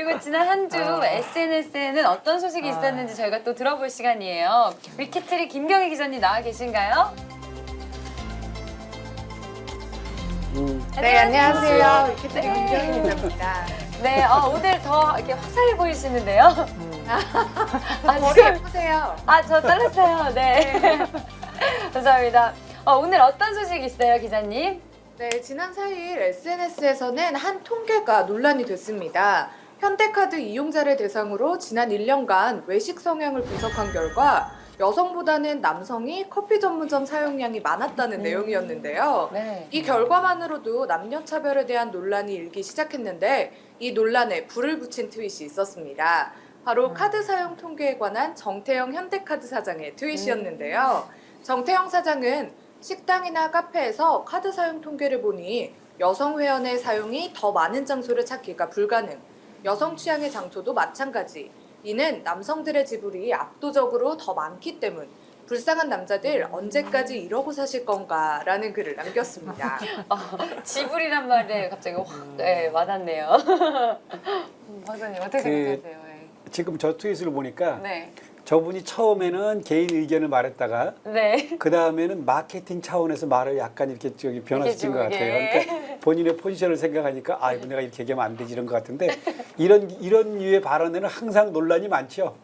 그리고 지난 한 주 SNS에는 어떤 소식이 있었는지 저희가 또 들어볼 시간이에요. 위키트리 김경희 기자님 나와 계신가요? 네, 안녕하세요. 위키트리 김경희 기자입니다. 네, 오늘 더 이렇게 화사해 보이시는데요. 머리 예쁘세요. 저 잘랐어요. 네. 감사합니다. 오늘 어떤 소식이 있어요, 기자님? 네, 지난 4일 SNS에서는 한 통계가 논란이 됐습니다. 현대카드 이용자를 대상으로 지난 1년간 외식 성향을 분석한 결과 여성보다는 남성이 커피 전문점 사용량이 많았다는 내용이었는데요. 네. 이 결과만으로도 남녀 차별에 대한 논란이 일기 시작했는데 이 논란에 불을 붙인 트윗이 있었습니다. 바로 카드 사용 통계에 관한 정태영 현대카드 사장의 트윗이었는데요. 정태영 사장은 식당이나 카페에서 카드 사용 통계를 보니 여성 회원의 사용이 더 많은 장소를 찾기가 불가능. 여성 취향의 장소도 마찬가지. 이는 남성들의 지불이 압도적으로 더 많기 때문. 불쌍한 남자들 언제까지 이러고 사실 건가? 라는 글을 남겼습니다. 지불이란 말에 갑자기 확 와닿네요. 박사님 어떻게 생각하세요? 지금 저 트윗을 보니까 네. 저분이 처음에는 개인 의견을 말했다가 네. 그 다음에는 마케팅 차원에서 말을 약간 이렇게 변화시킨 것 이렇게 같아요. 그러니까 본인의 포지션을 생각하니까 이거 내가 이렇게 얘기하면 안 되지 이런 것 같은데 이런 류의 발언에는 항상 논란이 많죠.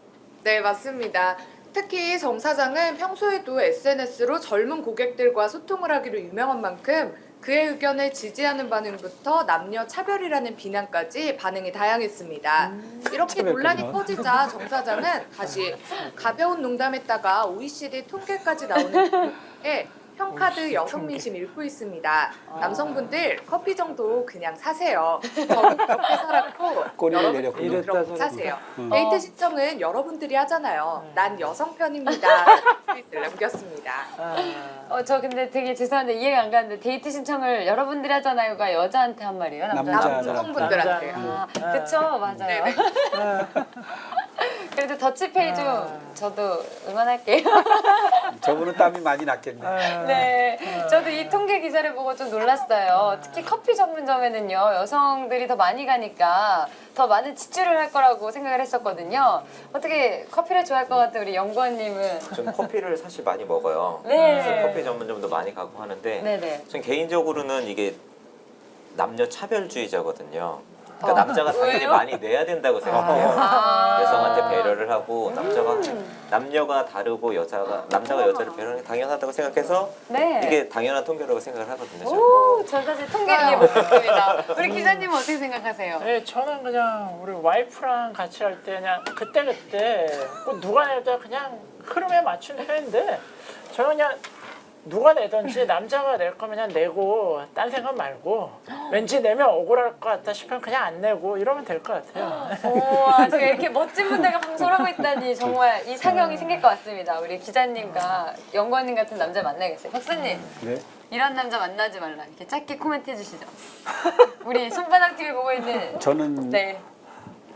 네, 맞습니다. 특히 정 사장은 평소에도 SNS로 젊은 고객들과 소통을 하기로 유명한 만큼 그의 의견을 지지하는 반응부터 남녀 차별이라는 비난까지 반응이 다양했습니다. 이렇게 차별까지요? 논란이 커지자 정 사장은 다시 가벼운 농담했다가 OECD 통계까지 나오는 에 형카드 여성 민심 읽고 있습니다. 남성분들 커피 정도 그냥 사세요. 저도 그렇게 살았고 꼬리를 여러분들도 내렸군요. 그렇게 사세요. 음. 데이트 신청은 여러분들이 하잖아요. 난 여성 편입니다. 트윗을 남겼습니다. 저 근데 되게 죄송한데 이해가 안 가는데 데이트 신청을 여러분들이 하잖아요가 여자한테 한 말이에요? 남자한테? 남성분들한테요. 그쵸, 맞아요. 네네. 그래도 더치페이 좀 저도 응원할게요. 저분은 땀이 많이 났겠네. 네, 저도 이 통계 기사를 보고 좀 놀랐어요. 특히 커피 전문점에는요, 여성들이 더 많이 가니까 더 많은 지출을 할 거라고 생각을 했었거든요. 어떻게 커피를 좋아할 것 같은 우리 연구원님은? 저는 커피를 사실 많이 먹어요. 네. 그래서 커피 전문점도 많이 가고 하는데 네네. 전 개인적으로는 이게 남녀 차별주의자거든요. 그러니까 남자가 당연히 왜요? 많이 내야 된다고 생각해요. 아. 여성한테 배려를 하고 남녀가 다르고 남자가 여자를 배려하는 게 당연하다고 생각해서 네. 이게 당연한 통계라고 생각을 하거든요. 저는. 오, 저 사실 통계 이해 못했습니다. 우리 기자님은 어떻게 생각하세요? 네, 저는 그냥 우리 와이프랑 같이 할 때 그냥 그때 뭐 누가 내도 그냥 흐름에 맞춘 편인데 저는 그냥 누가 내든지 남자가 낼 거면 그냥 내고 딴 생각 말고 왠지 내면 억울할 것 같다 싶으면 그냥 안 내고 이러면 될 것 같아요. 우와, 제가 이렇게 멋진 분들과 방송을 하고 있다니 정말 이상형이 생길 것 같습니다. 우리 기자님과 연구원님 같은 남자 만나야겠어요. 박사님, 네. 이런 남자 만나지 말라. 이렇게 짧게 코멘트 해주시죠. 우리 손바닥 TV 보고 있는 저는 네.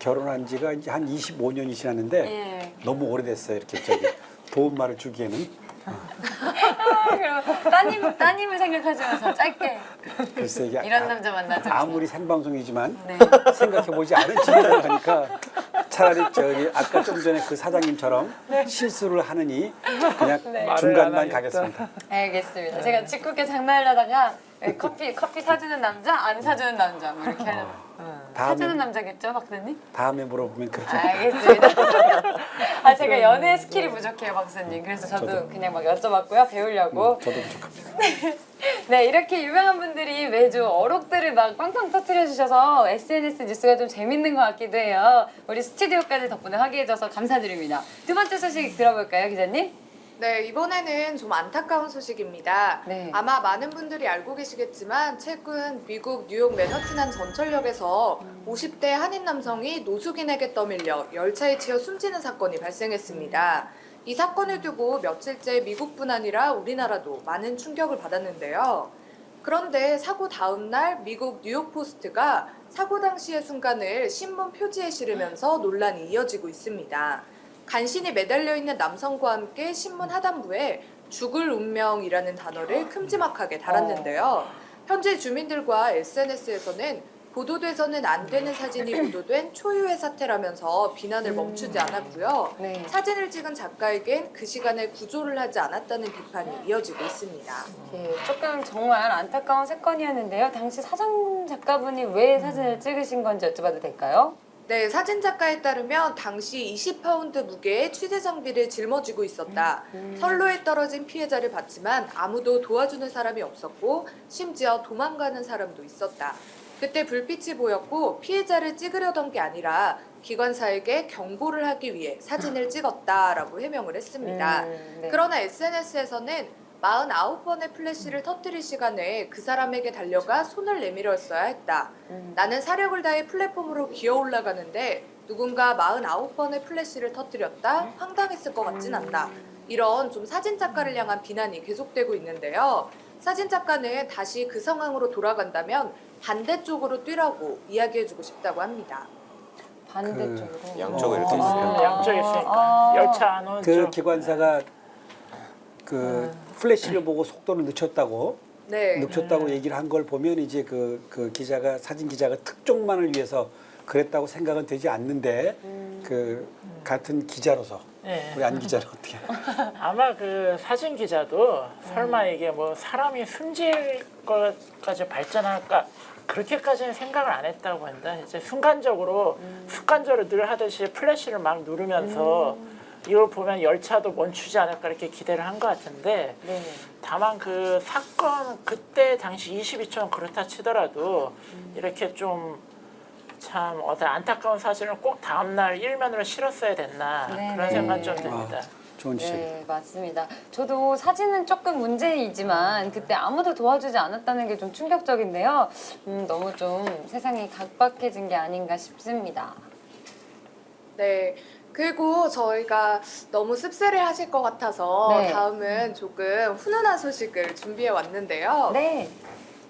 결혼한 지가 이제 한 25년이 지났는데 예. 너무 오래됐어요. 이렇게 도움말을 주기에는. 그럼 따님을 생각하시면서 짧게 글쎄 이게 이런 남자 만나죠. 아무리 생방송이지만 네. 생각해보지 않은 질문을 하니까 차라리 아까 좀 전에 그 사장님처럼 실수를 하느니 그냥 네. 중간만 가겠습니다. 알겠습니다. 제가 짓궂게 장난하다가 커피 사주는 남자, 안 사주는 남자 뭐 이렇게 하려고. 사주는 남자겠죠, 박사님? 다음에 물어보면 그렇게 알겠습니다. 제가 연애 스킬이 부족해요, 박사님. 그래서 저도 그냥 막 여쭤봤고요, 배우려고. 저도 부족합니다. 네, 이렇게 유명한 분들이 매주 어록들을 막 빵빵 터트려 주셔서 SNS 뉴스가 좀 재밌는 것 같기도 해요. 우리 스튜디오까지 덕분에 화기해져서 감사드립니다. 두 번째 소식 들어볼까요, 기자님? 네, 이번에는 좀 안타까운 소식입니다. 네. 아마 많은 분들이 알고 계시겠지만 최근 미국 뉴욕 맨하튼 전철역에서 50대 한인 남성이 노숙인에게 떠밀려 열차에 치여 숨지는 사건이 발생했습니다. 이 사건을 두고 며칠째 미국뿐 아니라 우리나라도 많은 충격을 받았는데요. 그런데 사고 다음 날 미국 뉴욕 포스트가 사고 당시의 순간을 신문 표지에 실으면서 논란이 이어지고 있습니다. 간신히 매달려 있는 남성과 함께 신문 하단부에 죽을 운명이라는 단어를 큼지막하게 달았는데요. 현재 주민들과 SNS에서는 보도돼서는 안 되는 사진이 보도된 초유의 사태라면서 비난을 멈추지 않았고요. 네. 사진을 찍은 작가에겐 그 시간에 구조를 하지 않았다는 비판이 이어지고 있습니다. 예, 조금 정말 안타까운 사건이었는데요. 당시 사장 작가분이 왜 사진을 찍으신 건지 여쭤봐도 될까요? 네, 사진 작가에 따르면 당시 20파운드 무게의 취재 장비를 짊어지고 있었다. 선로에 떨어진 피해자를 봤지만 아무도 도와주는 사람이 없었고 심지어 도망가는 사람도 있었다. 그때 불빛이 보였고 피해자를 찍으려던 게 아니라 기관사에게 경고를 하기 위해 사진을 찍었다라고 해명을 했습니다. 네. 그러나 SNS에서는 49번의 플래시를 터뜨릴 시간에 그 사람에게 달려가 손을 내밀었어야 했다. 나는 사력을 다해 플랫폼으로 기어 올라가는데 누군가 49번의 플래시를 터뜨렸다? 황당했을 것 같진 않다. 이런 좀 사진 작가를 향한 비난이 계속되고 있는데요. 사진 작가는 다시 그 상황으로 돌아간다면 반대쪽으로 뛰라고 이야기해주고 싶다고 합니다. 반대쪽으로. 양쪽을 이렇게 있으면. 양쪽에 있으니까 아. 열차 안 오는 그 쪽. 기관사가 그 플래시를 보고 속도를 늦췄다고 네. 얘기를 한 걸 보면 이제 그 기자가 사진 기자가 특종만을 위해서 그랬다고 생각은 되지 않는데 그 같은 기자로서 네. 우리 안 기자는 어떻게? 아마 그 사진 기자도 설마 이게 뭐 사람이 숨질 것까지 발전할까 그렇게까지는 생각을 안 했다고 한다. 이제 순간적으로 습관적으로 늘 하듯이 플래시를 막 누르면서 이걸 보면 열차도 멈추지 않을까 이렇게 기대를 한 것 같은데 네. 다만 그 사건 그때 당시 22초는 그렇다 치더라도 이렇게 좀 참 어떤 안타까운 사실을 꼭 다음날 일면으로 실었어야 됐나 네, 그런 네. 생각 좀 듭니다. 좋은 지적. 네, 맞습니다. 저도 사진은 조금 문제이지만 그때 아무도 도와주지 않았다는 게 좀 충격적인데요. 너무 좀 세상이 각박해진 게 아닌가 싶습니다. 네. 그리고 저희가 너무 씁쓸해 하실 것 같아서 네. 다음은 조금 훈훈한 소식을 준비해 왔는데요. 네.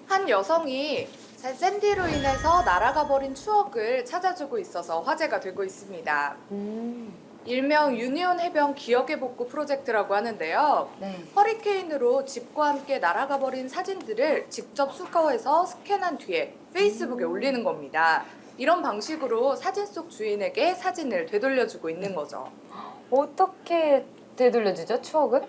한 여성이 샌디로 인해서 날아가 버린 추억을 찾아주고 있어서 화제가 되고 있습니다. 일명 유니온 해변 기억의 복구 프로젝트라고 하는데요. 네. 허리케인으로 집과 함께 날아가 버린 사진들을 직접 수거해서 스캔한 뒤에 페이스북에 올리는 겁니다. 이런 방식으로 사진 속 주인에게 사진을 되돌려주고 있는 거죠. 어떻게 되돌려주죠, 추억을?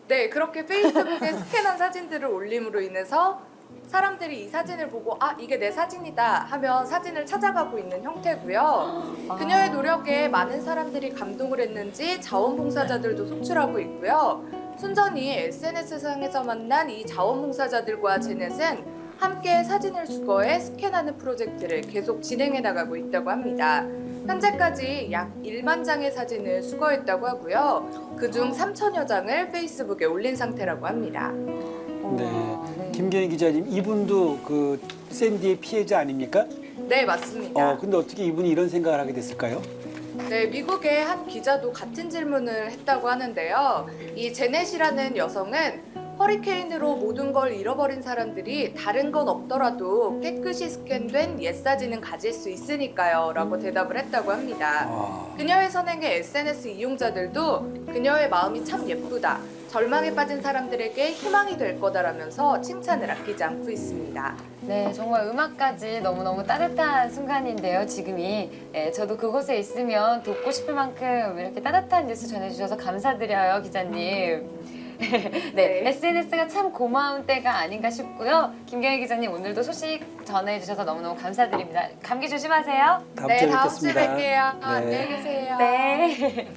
네, 그렇게 페이스북에 스캔한 사진들을 올림으로 인해서 사람들이 이 사진을 보고 아, 이게 내 사진이다 하면 사진을 찾아가고 있는 형태고요. 그녀의 노력에 많은 사람들이 감동을 했는지 자원봉사자들도 속출하고 있고요. 순전히 SNS상에서 만난 이 자원봉사자들과 제넷은 함께 사진을 수거해 스캔하는 프로젝트를 계속 진행해 나가고 있다고 합니다. 현재까지 약 1만 장의 사진을 수거했다고 하고요. 그중 3천여 장을 페이스북에 올린 상태라고 합니다. 네. 김경희 기자님, 이분도 그 샌디의 피해자 아닙니까? 네, 맞습니다. 근데 어떻게 이분이 이런 생각을 하게 됐을까요? 네, 미국의 한 기자도 같은 질문을 했다고 하는데요. 이 제넷이라는 여성은 허리케인으로 모든 걸 잃어버린 사람들이 다른 건 없더라도 깨끗이 스캔된 옛 사진은 가질 수 있으니까요 라고 대답을 했다고 합니다. 그녀의 선행에 SNS 이용자들도 그녀의 마음이 참 예쁘다, 절망에 빠진 사람들에게 희망이 될 거다라면서 칭찬을 아끼지 않고 있습니다. 네, 정말 음악까지 너무너무 따뜻한 순간인데요, 지금이. 네, 저도 그곳에 있으면 돕고 싶을 만큼 이렇게 따뜻한 뉴스 전해주셔서 감사드려요, 기자님. 네, SNS가 참 고마운 때가 아닌가 싶고요. 김경희 기자님, 오늘도 소식 전해주셔서 너무너무 감사드립니다. 감기 조심하세요. 다음 네, 주에 다음 주에 뵙겠습니다. 뵐게요. 네. 안녕히 계세요. 네.